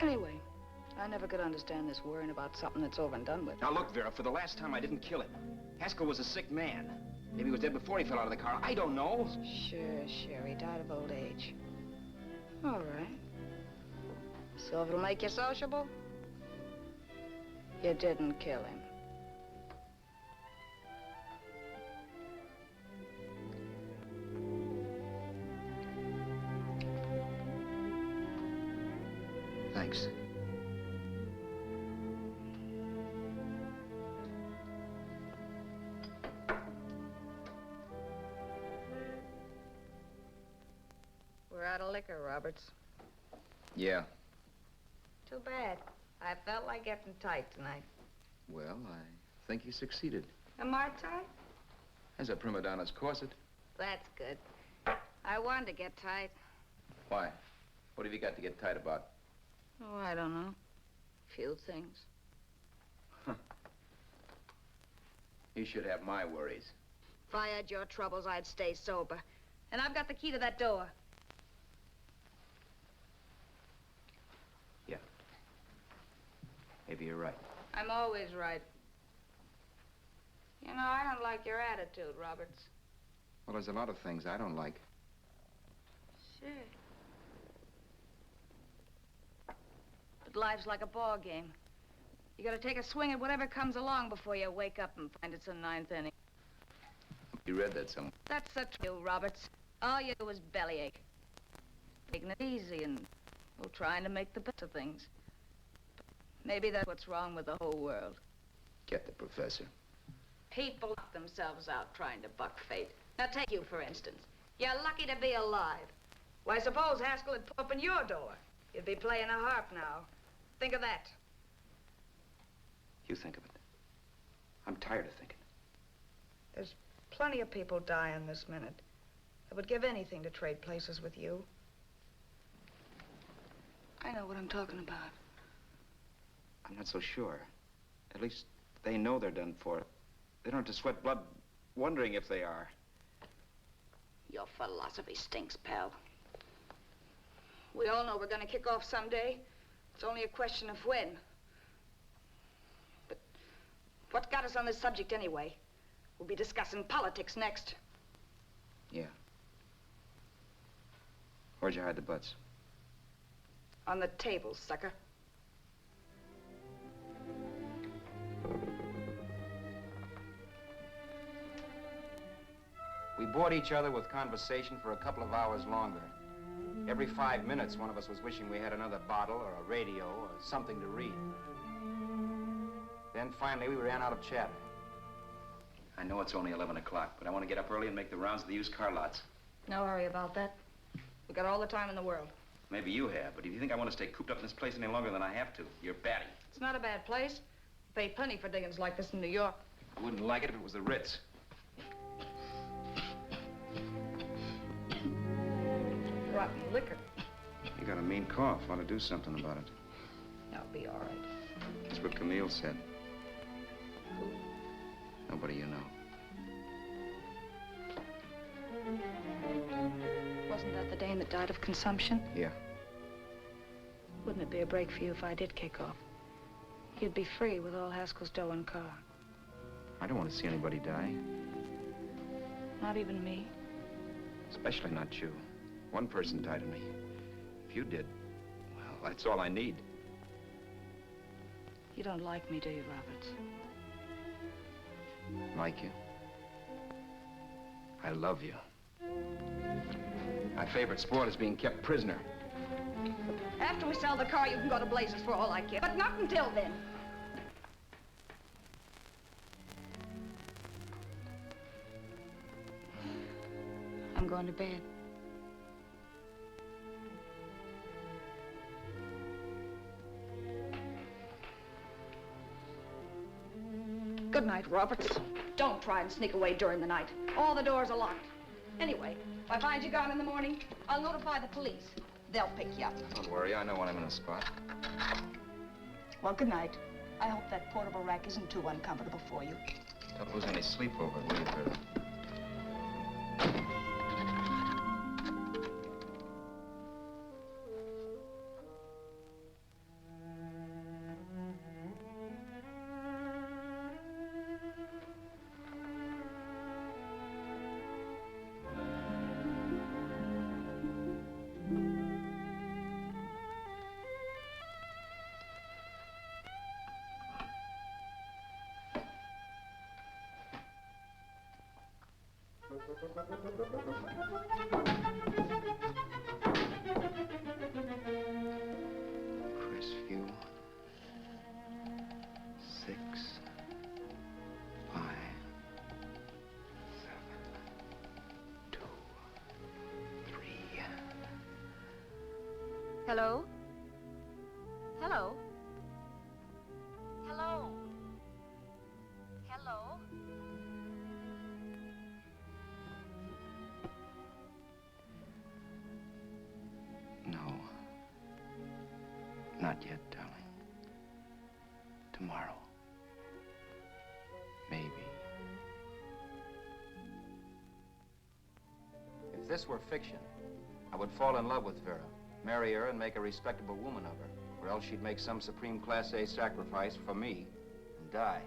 Anyway, I never could understand this worrying about something that's over and done with. Now look, Vera, for the last time I didn't kill him. Haskell was a sick man. Maybe he was dead before he fell out of the car. I don't know. Sure. He died of old age. All right. So if it'll make you sociable, you didn't kill him. Thanks. We're out of liquor, Roberts. Yeah. Too bad. I felt like getting tight tonight. Well, I think you succeeded. Am I tight? As a prima donna's corset. That's good. I wanted to get tight. Why? What have you got to get tight about? Oh, I don't know. Few things. You should have my worries. If I had your troubles, I'd stay sober. And I've got the key to that door. Yeah. Maybe you're right. I'm always right. You know, I don't like your attitude, Roberts. Well, there's a lot of things I don't like. Sure. But life's like a ball game. You gotta take a swing at whatever comes along before you wake up and find it's the ninth inning. You read that somewhere. That's the truth, Roberts. All you do is bellyache. Taking it easy and, well, trying to make the best of things. But maybe that's what's wrong with the whole world. Get the professor. People knock themselves out trying to buck fate. Now, take you, for instance. You're lucky to be alive. Why, suppose Haskell had put up in your door. You'd be playing a harp now. Think of that. You think of it. I'm tired of thinking. There's plenty of people dying this minute. I would give anything to trade places with you. I know what I'm talking about. I'm not so sure. At least they know they're done for. They don't have to sweat blood wondering if they are. Your philosophy stinks, pal. We all know we're gonna kick off someday. It's only a question of when. But what got us on this subject anyway? We'll be discussing politics next. Yeah. Where'd you hide the butts? On the table, sucker. We bored each other with conversation for a couple of hours longer. Every 5 minutes, one of us was wishing we had another bottle or a radio or something to read. Then finally, we ran out of chatter. I know it's only 11 o'clock, but I want to get up early and make the rounds of the used car lots. No hurry about that. We got all the time in the world. Maybe you have, but if you think I want to stay cooped up in this place any longer than I have to, you're batty. It's not a bad place. Pay plenty for diggings like this in New York. I wouldn't like it if it was the Ritz. rotten liquor. You got a mean cough. Want to do something about it. I'll be all right. That's what Camille said. Who? Nobody you know. Wasn't that the dame that died of consumption? Yeah. Wouldn't it be a break for you if I did kick off? You'd be free with all Haskell's dough and car. I don't want to see anybody die. Not even me. Especially not you. One person died of me. If you did, well, that's all I need. You don't like me, do you, Roberts? Like you? I love you. My favorite sport is being kept prisoner. After we sell the car, you can go to blazes for all I care. But not until then. I'm going to bed. Good night, Roberts. Don't try and sneak away during the night. All the doors are locked. Anyway, if I find you gone in the morning, I'll notify the police. They'll pick you up. Don't worry, I know when I'm in a spot. Well, good night. I hope that portable rack isn't too uncomfortable for you. Don't lose any sleep over it, will you, Vera? Crestview. 6, 5, 7, 2, 3. Hello? Hello? Hello? Hello? No. Not yet, darling. Tomorrow. Maybe. If this were fiction, I would fall in love with Vera, marry her and make a respectable woman of her, or else she'd make some supreme Class A sacrifice for me and die.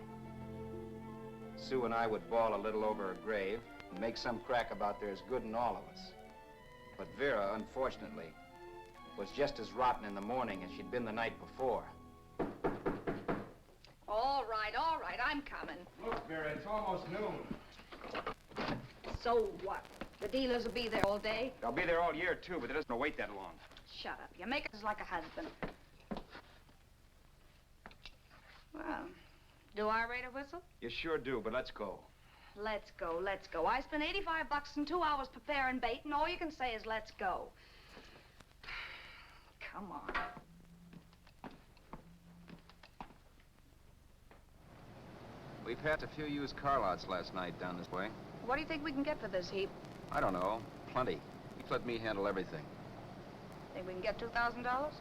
Sue and I would bawl a little over her grave and make some crack about there's good in all of us. But Vera, unfortunately, was just as rotten in the morning as she'd been the night before. All right, I'm coming. Look, Vera, it's almost noon. So what? The dealers will be there all day? They'll be there all year, too, but it doesn't wait that long. Shut up. You make us like a husband. Well, do I rate a whistle? You sure do, but let's go. Let's go, let's go. I spent $85 in 2 hours preparing bait, and all you can say is let's go. Come on. We passed a few used car lots last night down this way. What do you think we can get for this heap? I don't know. Plenty. You let me handle everything. Think we can get $2,000?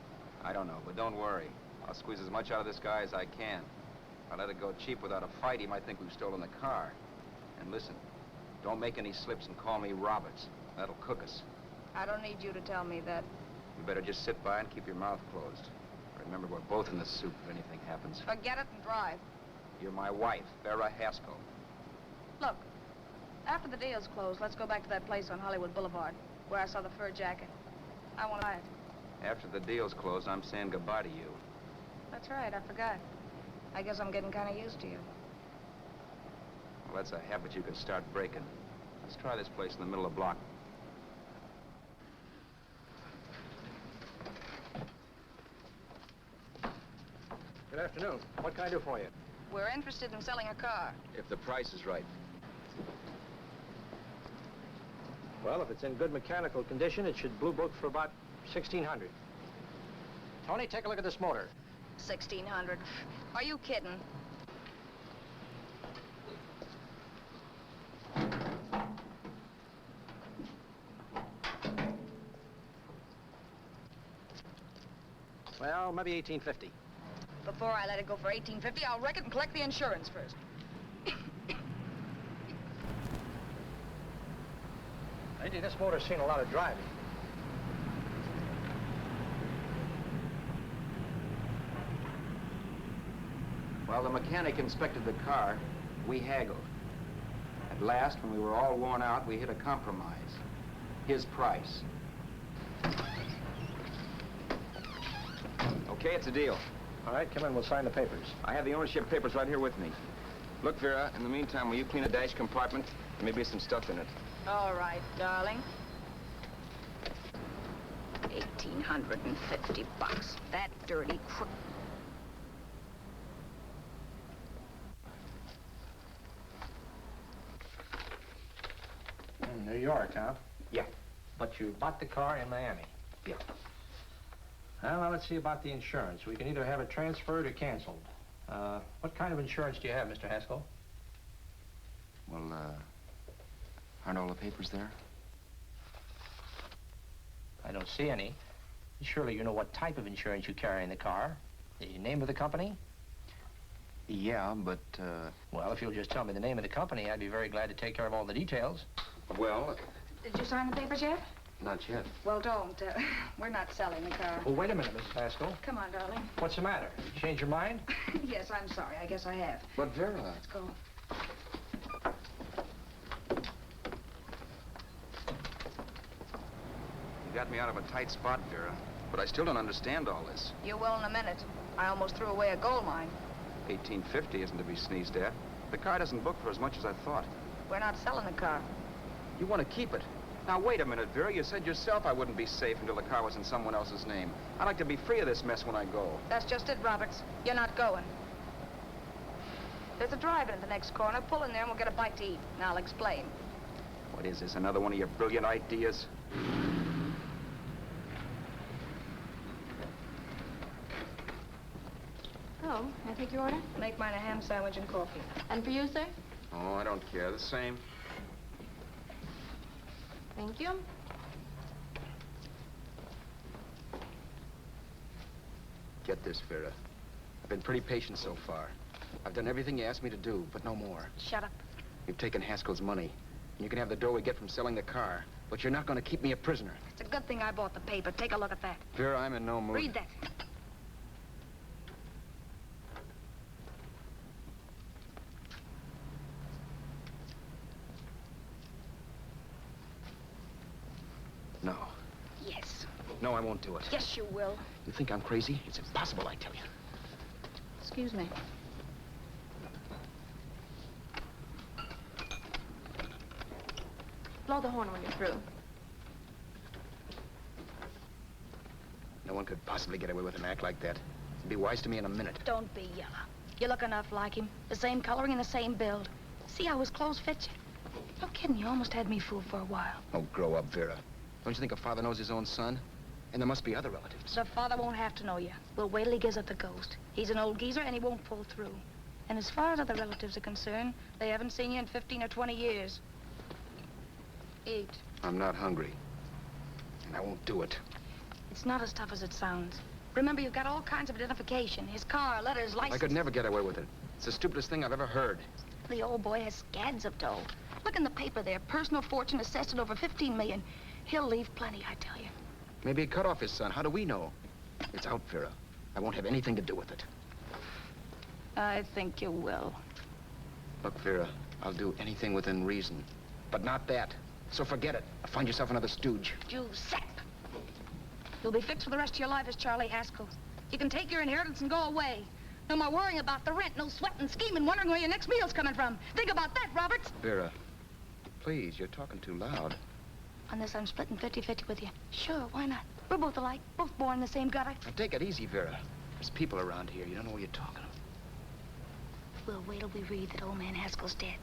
I don't know, but don't worry. I'll squeeze as much out of this guy as I can. If I let it go cheap without a fight, he might think we've stolen the car. And listen, don't make any slips and call me Roberts. That'll cook us. I don't need you to tell me that. You better just sit by and keep your mouth closed. Remember, we're both in the soup if anything happens. Forget it and drive. You're my wife, Vera Haskell. Look, after the deal's closed, let's go back to that place on Hollywood Boulevard, where I saw the fur jacket. I want to buy it. After the deal's closed, I'm saying goodbye to you. That's right, I forgot. I guess I'm getting kind of used to you. Well, that's a habit you could start breaking. Let's try this place in the middle of the block. Good afternoon. What can I do for you? We're interested in selling a car. If the price is right. Well, if it's in good mechanical condition, it should blue book for about $1,600. Tony, take a look at this motor. 1,600. Are you kidding? Well, maybe 1850. Before I let it go for 1850, I'll wreck it and collect the insurance first. Lately, this motor's seen a lot of driving. While the mechanic inspected the car, we haggled. At last, when we were all worn out, we hit a compromise. His price. Okay, it's a deal. All right, come in, we'll sign the papers. I have the ownership papers right here with me. Look, Vera, in the meantime, will you clean a dash compartment? There may be some stuff in it. All right, darling. 1,850 bucks. That dirty crook. In New York, huh? Yeah. But you bought the car in Miami? Yeah. Well, now let's see about the insurance. We can either have it transferred or canceled. What kind of insurance do you have, Mr. Haskell? Well, aren't all the papers there? I don't see any. Surely you know what type of insurance you carry in the car. The name of the company? Yeah, but, Well, if you'll just tell me the name of the company, I'd be very glad to take care of all the details. Well, Did you sign the papers yet? not yet. Well, don't. We're not selling the car. Oh, wait a minute, Mrs. Haskell. Come on, darling. What's the matter? You changed your mind? Yes, I'm sorry. I guess I have. But, Vera... Let's go. You got me out of a tight spot, Vera. But I still don't understand all this. You will in a minute. I almost threw away a gold mine. 1850 isn't to be sneezed at. The car doesn't book for as much as I thought. We're not selling the car. You want to keep it. Now, wait a minute, Vera. You said yourself I wouldn't be safe until the car was in someone else's name. I'd like to be free of this mess when I go. That's just it, Roberts. You're not going. There's a drive-in at the next corner. Pull in there and we'll get a bite to eat. And I'll explain. What is this, another one of your brilliant ideas? Oh, I take your order? Make mine a ham sandwich and coffee. And for you, sir? Oh, I don't care. The same. Thank you. Get this, Vera. I've been pretty patient so far. I've done everything you asked me to do, but no more. Shut up. You've taken Haskell's money, and you can have the dough we get from selling the car, but you're not going to keep me a prisoner. It's a good thing I bought the paper. Take a look at that. Vera, I'm in no mood. Read that. No. Yes. No, I won't do it. Yes, you will. You think I'm crazy? It's impossible, I tell you. Excuse me. Blow the horn when you're through. No one could possibly get away with an act like that. It'd be wise to me in a minute. Don't be yellow. You look enough like him. The same coloring and the same build. See how his clothes fit you? No kidding, you almost had me fooled for a while. Oh, grow up, Vera. Don't you think a father knows his own son? And there must be other relatives. The father won't have to know you. We'll wait till he gives up the ghost. He's an old geezer and he won't pull through. And as far as other relatives are concerned, they haven't seen you in 15 or 20 years. Eat. I'm not hungry. And I won't do it. It's not as tough as it sounds. Remember, you've got all kinds of identification. His car, letters, license. I could never get away with it. It's the stupidest thing I've ever heard. The old boy has scads of dough. Look in the paper there. Personal fortune assessed at over 15 million. He'll leave plenty, I tell you. Maybe he cut off his son. How do we know? It's out, Vera. I won't have anything to do with it. I think you will. Look, Vera, I'll do anything within reason. But not that. So forget it. Find yourself another stooge. Giuseppe. You'll be fixed for the rest of your life as Charlie Haskell. You can take your inheritance and go away. No more worrying about the rent, no sweating, scheming, wondering where your next meal's coming from. Think about that, Roberts. Vera, please, you're talking too loud. On this, I'm splitting 50-50 with you. Sure, why not? We're both alike, both born in the same gutter. Now, take it easy, Vera. There's people around here. You don't know what you're talking about. We'll wait till we read that old man Haskell's dead.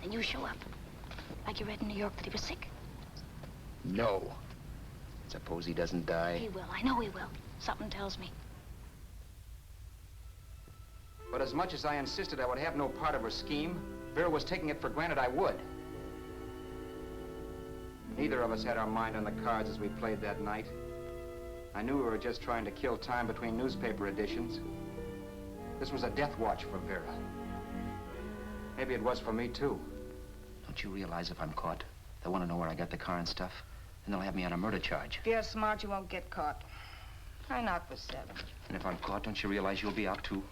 Then you show up. Like you read in New York that he was sick. No. Suppose he doesn't die. He will. I know he will. Something tells me. But as much as I insisted I would have no part of her scheme, Vera was taking it for granted I would. Neither of us had our mind on the cards as we played that night. I knew we were just trying to kill time between newspaper editions. This was a death watch for Vera. Maybe it was for me, too. Don't you realize if I'm caught, they'll want to know where I got the car and stuff, and they'll have me on a murder charge. If you're smart, you won't get caught. Try not for 7. And if I'm caught, don't you realize you'll be out, too?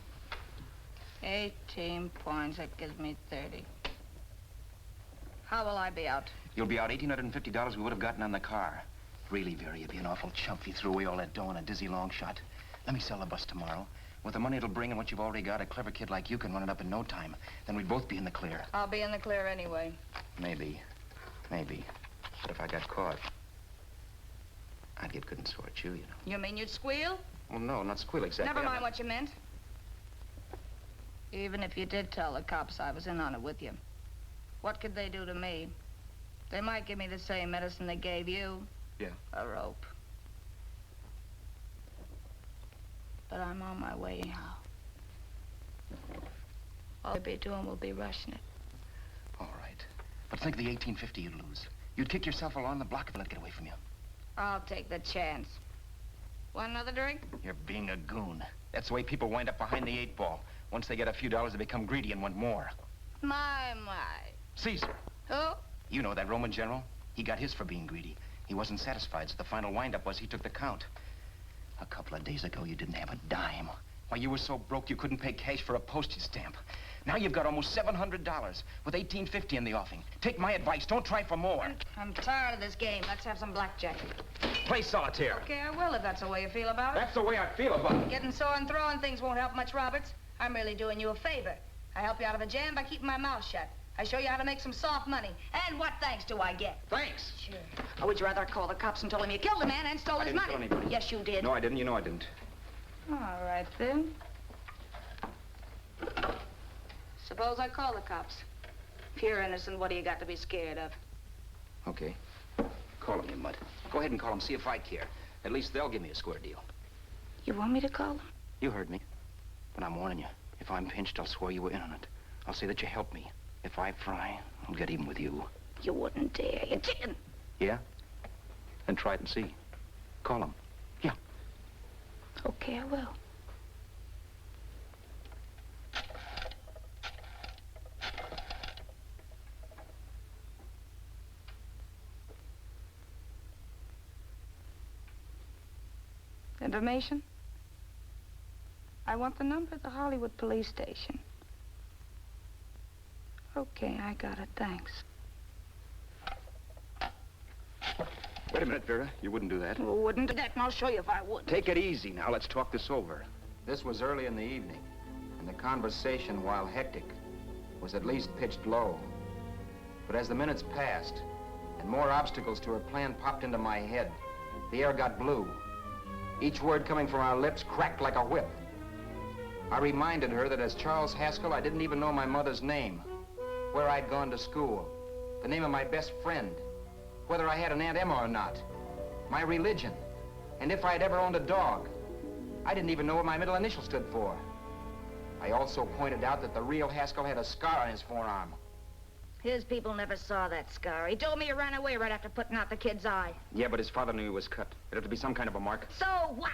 18 points, that gives me 30. How will I be out? You'll be out $1,850 we would have gotten on the car. Really, Vera, you'd be an awful chump if you threw away all that dough on a dizzy long shot. Let me sell the bus tomorrow. With the money it'll bring and what you've already got, a clever kid like you can run it up in no time. Then we'd both be in the clear. I'll be in the clear anyway. Maybe. Maybe. But if I got caught, I'd get good and sore at you, you know. You mean you'd squeal? Well, no, not squeal exactly. Never mind what you meant. Even if you did tell the cops I was in on it with you, what could they do to me? They might give me the same medicine they gave you. Yeah. A rope. But I'm on my way now. All I'll be doing will be rushing it. All right. But think of the 1850 you'd lose. You'd kick yourself along the block if they let it get away from you. I'll take the chance. Want another drink? You're being a goon. That's the way people wind up behind the 8 ball. Once they get a few dollars, they become greedy and want more. My. Caesar. Who? You know that Roman general? He got his for being greedy. He wasn't satisfied, so the final wind-up was he took the count. A couple of days ago, you didn't have a dime. Why, you were so broke you couldn't pay cash for a postage stamp. Now you've got almost $700 with $1,850 in the offing. Take my advice. Don't try for more. I'm tired of this game. Let's have some blackjack. Play solitaire. Okay, I will if that's the way you feel about it. That's the way I feel about it. Getting sore and throwing things won't help much, Roberts. I'm really doing you a favor. I help you out of a jam by keeping my mouth shut. I show you how to make some soft money. And what thanks do I get? Thanks? Sure. Or would you rather call the cops and told him you killed the man and stole his money? I didn't kill anybody. Yes, you did. No, I didn't. You know I didn't. All right, then. Suppose I call the cops. If you're innocent, what do you got to be scared of? Okay. Call them, you mutt. Go ahead and call them. See if I care. At least they'll give me a square deal. You want me to call them? You heard me. But I'm warning you. If I'm pinched, I'll swear you were in on it. I'll say that you helped me. If I fry, I'll get even with you. You wouldn't dare. You chicken. Yeah? Then try it and see. Call them. Yeah. Okay, I will. Information? I want the number at the Hollywood police station. Okay, I got it, thanks. Wait a minute, Vera. You wouldn't do that. Well, wouldn't do that, and I'll show you if I would. Take it easy now. Let's talk this over. This was early in the evening, and the conversation, while hectic, was at least pitched low. But as the minutes passed, and more obstacles to her plan popped into my head, the air got blue. Each word coming from our lips cracked like a whip. I reminded her that as Charles Haskell, I didn't even know my mother's name, where I'd gone to school, the name of my best friend, whether I had an Aunt Emma or not, my religion, and if I'd ever owned a dog. I didn't even know what my middle initial stood for. I also pointed out that the real Haskell had a scar on his forearm. His people never saw that scar. He told me he ran away right after putting out the kid's eye. Yeah, but his father knew he was cut. It'd have to be some kind of a mark. So what?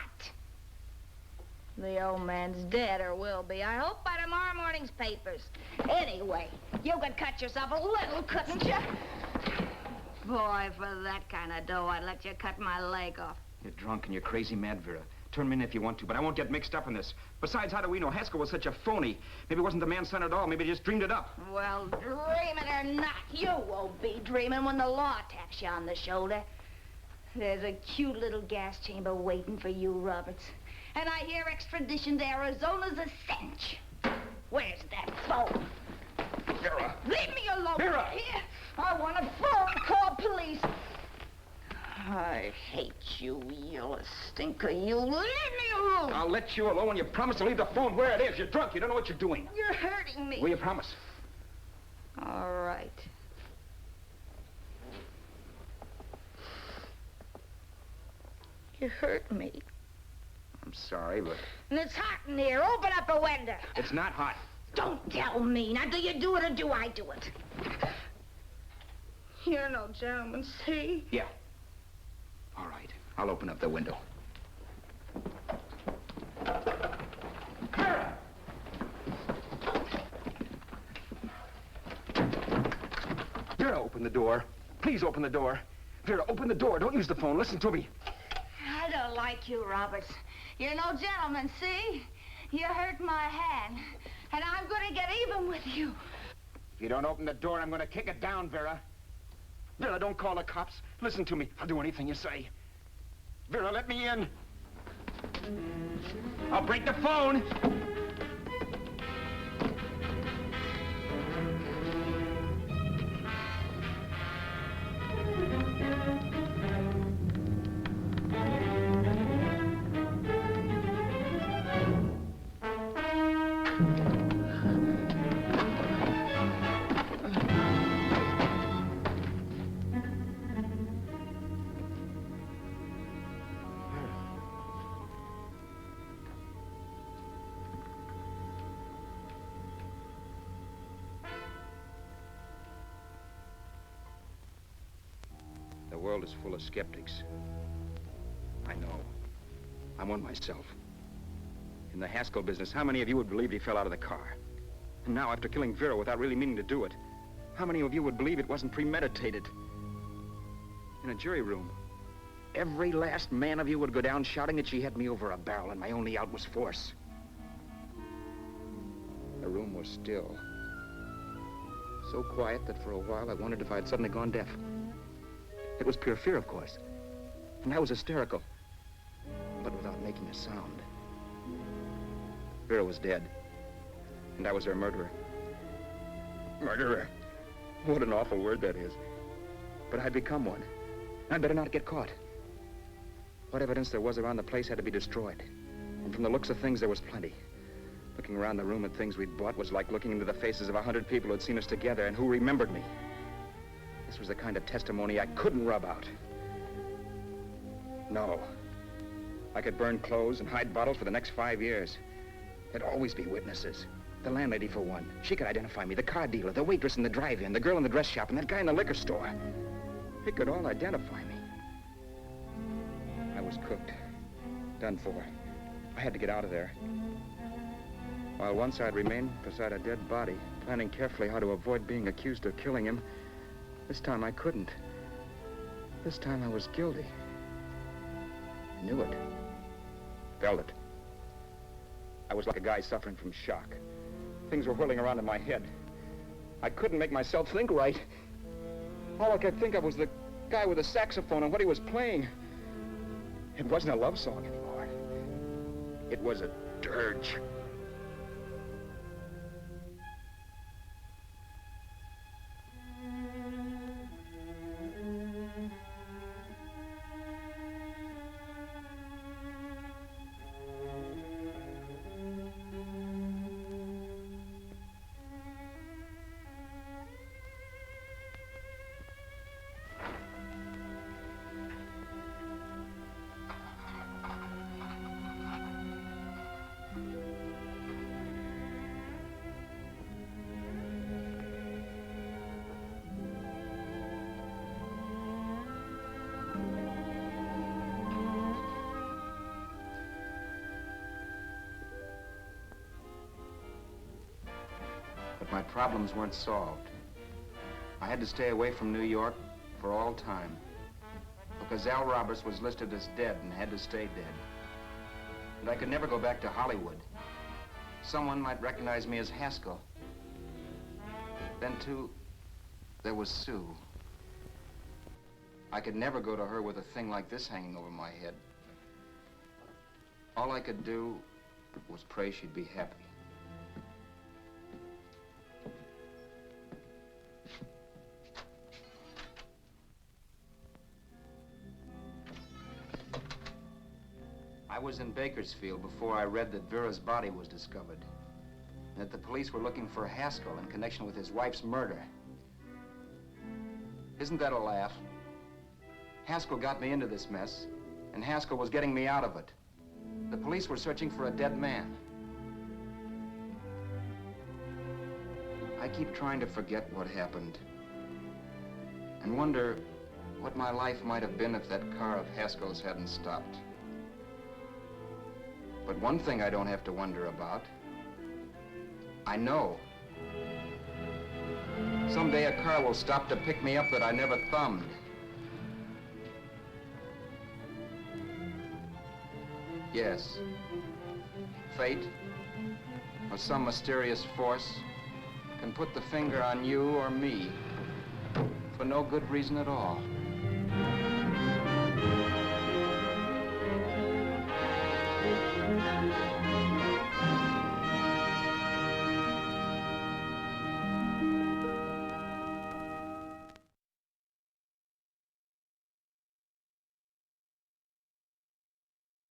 The old man's dead, or will be. I hope by tomorrow morning's papers. Anyway, you could cut yourself a little, couldn't you? Boy, for that kind of dough, I'd let you cut my leg off. You're drunk and you're crazy mad, Vera. Turn me in if you want to, but I won't get mixed up in this. Besides, how do we know Haskell was such a phony? Maybe he wasn't the man's son at all. Maybe he just dreamed it up. Well, dream it or not, you won't be dreaming when the law taps you on the shoulder. There's a cute little gas chamber waiting for you, Roberts. And I hear extradition to Arizona's a cinch. Where's that phone? Vera! Leave me alone! Vera! Here! I want a phone call, police. I hate you, you stinker. You leave me alone. I'll let you alone when you promise to leave the phone where it is. You're drunk. You don't know what you're doing. You're hurting me. Will you promise? All right. You hurt me. I'm sorry, but... And it's hot in here. Open up a window. It's not hot. Don't tell me. Now, do you do it or do I do it? You're no gentleman, see? Yeah. All right. I'll open up the window. Vera, open the door. Please open the door. Vera, open the door. Don't use the phone. Listen to me. I don't like you, Roberts. You're no gentleman, see? You hurt my hand, and I'm going to get even with you. If you don't open the door, I'm going to kick it down, Vera. Vera, don't call the cops. Listen to me. I'll do anything you say. Vera, let me in. I'll break the phone. The world is full of skeptics. I know. I'm one myself. In the Haskell business, how many of you would believe he fell out of the car? And now, after killing Vera without really meaning to do it, how many of you would believe it wasn't premeditated? In a jury room, every last man of you would go down shouting that she had me over a barrel and my only out was force. The room was still. So quiet that for a while I wondered if I had suddenly gone deaf. It was pure fear, of course. And I was hysterical, but without making a sound. Vera was dead, and I was her murderer. Murderer. What an awful word that is. But I'd become one. I'd better not get caught. What evidence there was around the place had to be destroyed. And from the looks of things, there was plenty. Looking around the room at things we'd bought was like looking into the faces of 100 people who had seen us together and who remembered me. This was the kind of testimony I couldn't rub out. No. I could burn clothes and hide bottles for the next 5 years. There'd always be witnesses. The landlady, for one. She could identify me. The car dealer, the waitress in the drive-in, the girl in the dress shop, and that guy in the liquor store. They could all identify me. I was cooked. Done for. I had to get out of there. While once I'd remained beside a dead body, planning carefully how to avoid being accused of killing him, this time I couldn't. This time I was guilty. I knew it. Felt it. I was like a guy suffering from shock. Things were whirling around in my head. I couldn't make myself think right. All I could think of was the guy with the saxophone and what he was playing. It wasn't a love song anymore. It was a dirge. But my problems weren't solved. I had to stay away from New York for all time because Al Roberts was listed as dead and had to stay dead. And I could never go back to Hollywood. Someone might recognize me as Haskell. Then, too, there was Sue. I could never go to her with a thing like this hanging over my head. All I could do was pray she'd be happy. I was in Bakersfield before I read that Vera's body was discovered, and that the police were looking for Haskell in connection with his wife's murder. Isn't that a laugh? Haskell got me into this mess, and Haskell was getting me out of it. The police were searching for a dead man. I keep trying to forget what happened, and wonder what my life might have been if that car of Haskell's hadn't stopped. But one thing I don't have to wonder about. I know. Someday a car will stop to pick me up that I never thumbed. Yes. Fate, or some mysterious force, can put the finger on you or me for no good reason at all.